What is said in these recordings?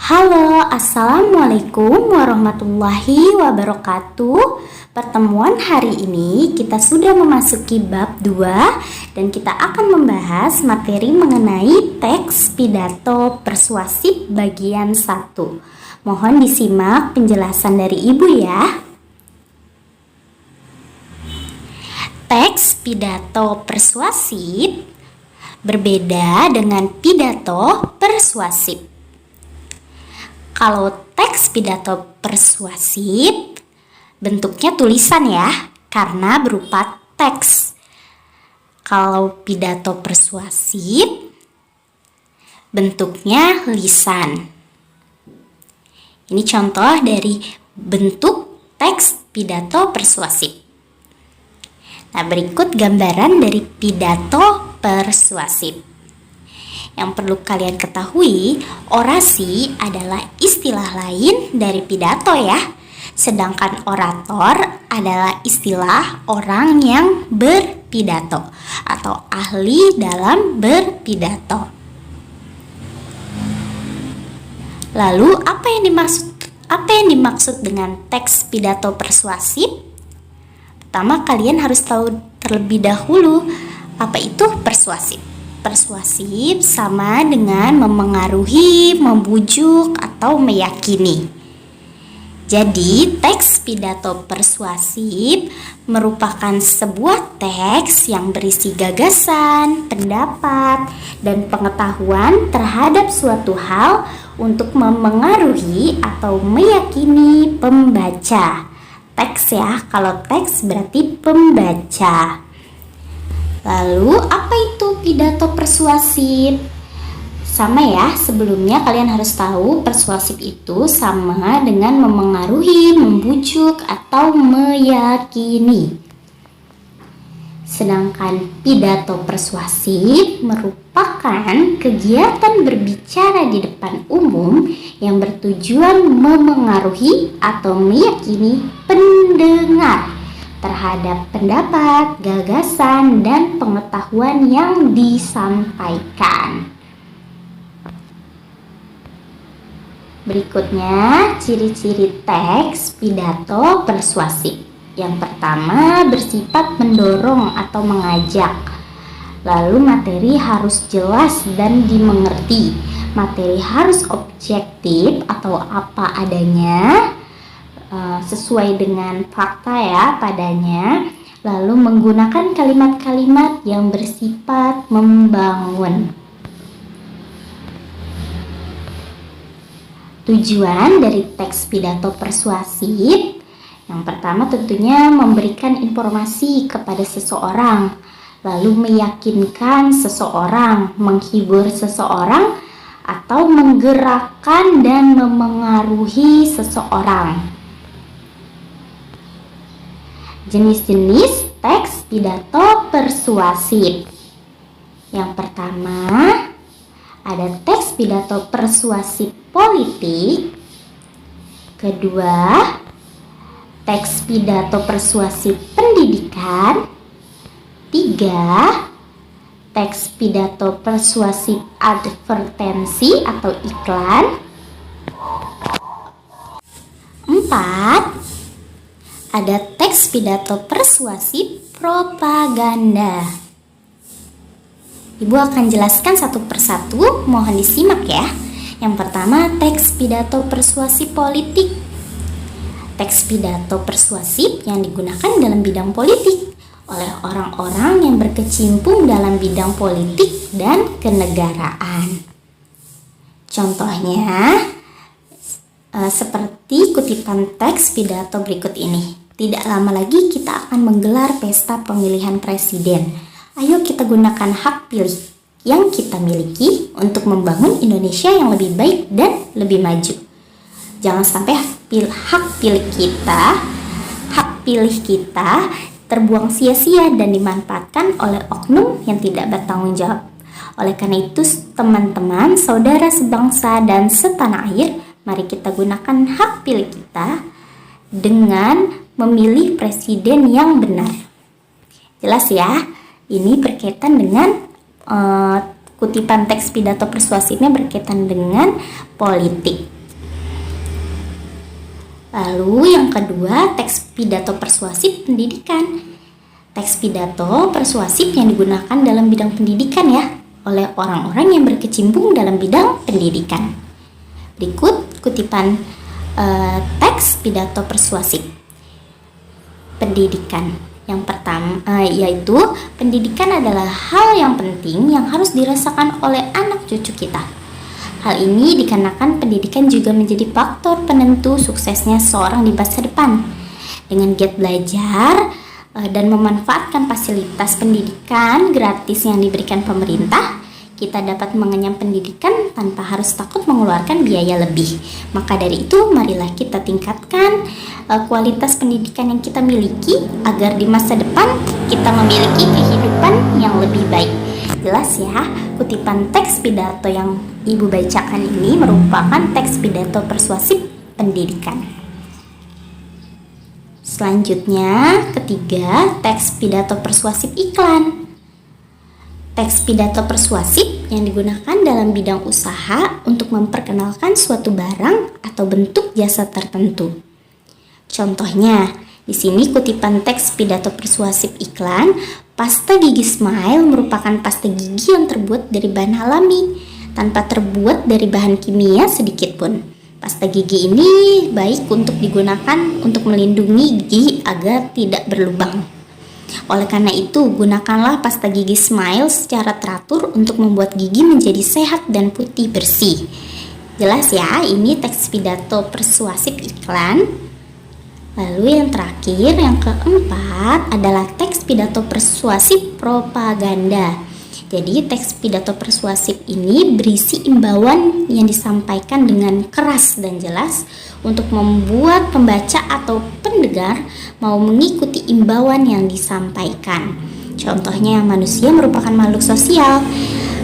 Halo, Assalamualaikum warahmatullahi wabarakatuh. Pertemuan hari ini kita sudah memasuki bab 2 dan kita akan membahas materi mengenai teks pidato persuasif bagian 1. Mohon disimak penjelasan dari Ibu ya. Teks pidato persuasif berbeda dengan pidato persuasif. Kalau teks pidato persuasif bentuknya tulisan ya, karena berupa teks. Kalau pidato persuasif bentuknya lisan. Ini contoh dari bentuk teks pidato persuasif. Nah, berikut gambaran dari pidato persuasif. Yang perlu kalian ketahui, orasi adalah istilah lain dari pidato ya. Sedangkan orator adalah istilah orang yang berpidato atau ahli dalam berpidato. Lalu apa yang dimaksud dengan teks pidato persuasif? Pertama, kalian harus tahu terlebih dahulu apa itu persuasif. Persuasif sama dengan memengaruhi, membujuk, atau meyakini. Jadi, teks pidato persuasif merupakan sebuah teks yang berisi gagasan, pendapat, dan pengetahuan terhadap suatu hal untuk memengaruhi atau meyakini pembaca. Teks ya, kalau teks berarti pembaca. Lalu apa itu pidato persuasif? Sama ya, sebelumnya kalian harus tahu persuasif itu sama dengan memengaruhi, membujuk, atau meyakini. Sedangkan pidato persuasif merupakan kegiatan berbicara di depan umum yang bertujuan memengaruhi atau meyakini pendengar terhadap pendapat, gagasan, dan pengetahuan yang disampaikan. Berikutnya, ciri-ciri teks pidato persuasif. Yang pertama, bersifat mendorong atau mengajak. Lalu materi harus jelas dan dimengerti. Materi harus objektif atau apa adanya, sesuai dengan fakta ya padanya, lalu menggunakan kalimat-kalimat yang bersifat membangun. Tujuan dari teks pidato persuasif yang pertama tentunya memberikan informasi kepada seseorang, lalu meyakinkan seseorang, menghibur seseorang, atau menggerakkan dan memengaruhi seseorang. Jenis-jenis teks pidato persuasif. Yang pertama, ada teks pidato persuasif politik. Kedua, teks pidato persuasif pendidikan. Tiga, teks pidato persuasif advertensi atau iklan. Empat, ada teks pidato persuasif propaganda. Ibu akan jelaskan satu persatu, mohon disimak ya. Yang pertama, teks pidato persuasif politik. Teks pidato persuasif yang digunakan dalam bidang politik oleh orang-orang yang berkecimpung dalam bidang politik dan kenegaraan. Contohnya, seperti kutipan teks pidato berikut ini. Tidak lama lagi kita akan menggelar pesta pemilihan presiden. Ayo kita gunakan hak pilih yang kita miliki untuk membangun Indonesia yang lebih baik dan lebih maju. Jangan sampai hak pilih kita terbuang sia-sia dan dimanfaatkan oleh oknum yang tidak bertanggung jawab. Oleh karena itu, teman-teman, saudara sebangsa dan setanah air, mari kita gunakan hak pilih kita dengan memilih presiden yang benar. Jelas ya? Ini berkaitan dengan kutipan teks pidato persuasifnya berkaitan dengan politik. Lalu yang kedua, teks pidato persuasif pendidikan. Teks pidato persuasif yang digunakan dalam bidang pendidikan ya, oleh orang-orang yang berkecimpung dalam bidang pendidikan. Berikut kutipan teks pidato persuasif pendidikan. Yang pertama yaitu pendidikan adalah hal yang penting yang harus dirasakan oleh anak cucu kita. Hal ini dikarenakan pendidikan juga menjadi faktor penentu suksesnya seorang di masa depan. Dengan giat belajar dan memanfaatkan fasilitas pendidikan gratis yang diberikan pemerintah, kita dapat mengenyam pendidikan tanpa harus takut mengeluarkan biaya lebih. Maka dari itu, marilah kita tingkatkan kualitas pendidikan yang kita miliki agar di masa depan kita memiliki kehidupan yang lebih baik. Jelas ya, kutipan teks pidato yang Ibu bacakan ini merupakan teks pidato persuasif pendidikan. Selanjutnya, ketiga, teks pidato persuasif iklan. Teks pidato persuasif yang digunakan dalam bidang usaha untuk memperkenalkan suatu barang atau bentuk jasa tertentu. Contohnya, di sini kutipan teks pidato persuasif iklan, pasta gigi Smile merupakan pasta gigi yang terbuat dari bahan alami, tanpa terbuat dari bahan kimia sedikit pun. Pasta gigi ini baik untuk digunakan untuk melindungi gigi agar tidak berlubang. Oleh karena itu, gunakanlah pasta gigi Smile secara teratur untuk membuat gigi menjadi sehat dan putih bersih. Jelas ya, ini teks pidato persuasif iklan. Lalu yang terakhir, yang keempat adalah teks pidato persuasif propaganda. Jadi teks pidato persuasif ini berisi imbauan yang disampaikan dengan keras dan jelas untuk membuat pembaca atau pendengar mau mengikuti imbauan yang disampaikan. Contohnya, manusia merupakan makhluk sosial.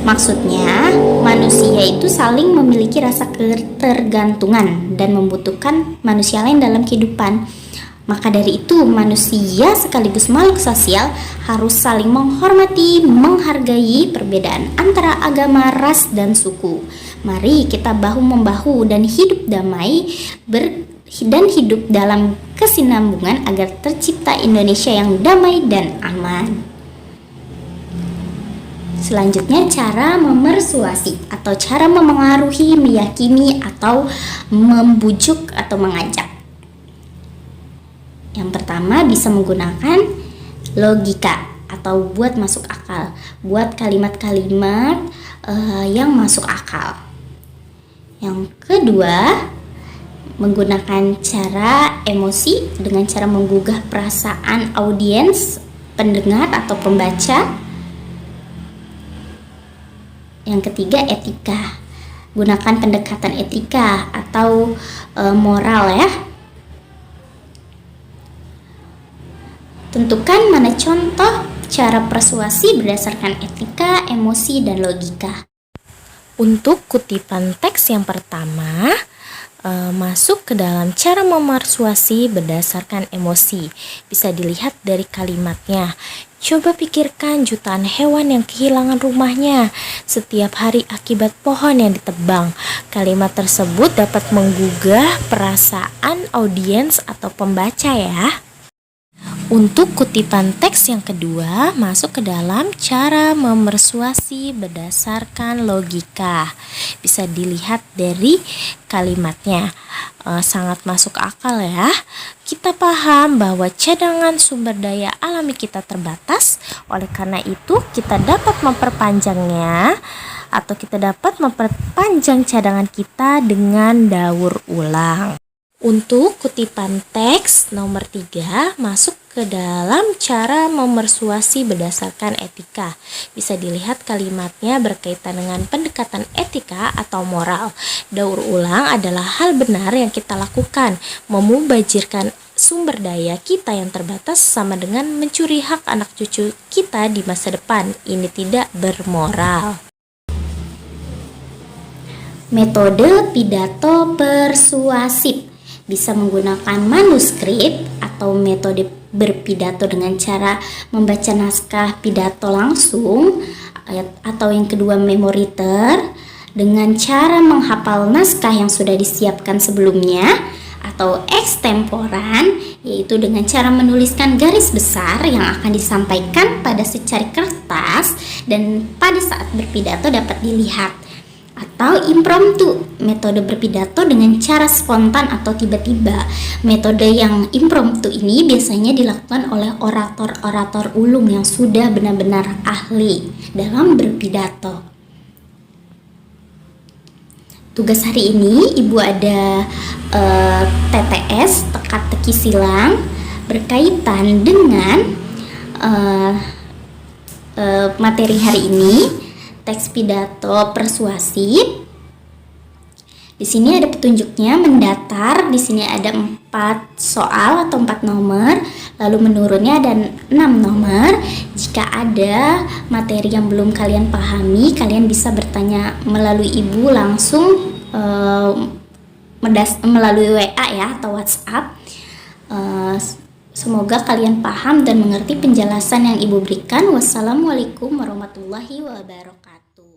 Maksudnya, manusia itu saling memiliki rasa ketergantungan dan membutuhkan manusia lain dalam kehidupan. Maka dari itu, manusia sekaligus makhluk sosial harus saling menghormati, menghargai perbedaan antara agama, ras, dan suku. Mari kita bahu-membahu dan hidup damai dan hidup dalam kesinambungan agar tercipta Indonesia yang damai dan aman. Selanjutnya, cara memersuasi atau cara memengaruhi, meyakini, atau membujuk atau mengajak. Yang pertama, bisa menggunakan logika atau buat masuk akal, buat kalimat-kalimat yang masuk akal. Yang kedua, menggunakan cara emosi dengan cara menggugah perasaan audiens, pendengar atau pembaca. Yang ketiga, etika. Gunakan pendekatan etika atau moral ya. Tentukan mana contoh cara persuasi berdasarkan etika, emosi, dan logika. Untuk kutipan teks yang pertama, masuk ke dalam cara memersuasi berdasarkan emosi. Bisa dilihat dari kalimatnya. Coba pikirkan jutaan hewan yang kehilangan rumahnya setiap hari akibat pohon yang ditebang. Kalimat tersebut dapat menggugah perasaan audiens atau pembaca ya. Untuk kutipan teks yang kedua, masuk ke dalam cara memersuasi berdasarkan logika. Bisa dilihat dari kalimatnya, sangat masuk akal ya. Kita paham bahwa cadangan sumber daya alami kita terbatas, oleh karena itu kita dapat memperpanjangnya atau kita dapat memperpanjang cadangan kita dengan daur ulang. Untuk kutipan teks nomor 3, masuk ke dalam cara memersuasi berdasarkan etika. Bisa dilihat kalimatnya berkaitan dengan pendekatan etika atau moral. Daur ulang adalah hal benar yang kita lakukan. Memubazirkan sumber daya kita yang terbatas sama dengan mencuri hak anak cucu kita di masa depan. Ini tidak bermoral. Metode pidato persuasif bisa menggunakan manuskrip atau metode berpidato dengan cara membaca naskah pidato langsung, atau yang kedua memoriter dengan cara menghafal naskah yang sudah disiapkan sebelumnya, atau ekstemporan, yaitu dengan cara menuliskan garis besar yang akan disampaikan pada secari kertas dan pada saat berpidato dapat dilihat. Atau impromptu, metode berpidato dengan cara spontan atau tiba-tiba. Metode yang impromptu ini biasanya dilakukan oleh orator-orator ulung yang sudah benar-benar ahli dalam berpidato. Tugas hari ini Ibu ada TTS, teka-teki silang, berkaitan dengan materi hari ini, teks pidato persuasif. Di sini ada petunjuknya mendatar. Di sini ada 4 soal atau 4 nomor, lalu menurunnya ada 6 nomor. Jika ada materi yang belum kalian pahami, kalian bisa bertanya melalui Ibu langsung melalui WA ya atau WhatsApp. Semoga kalian paham dan mengerti penjelasan yang Ibu berikan. Wassalamualaikum warahmatullahi wabarakatuh.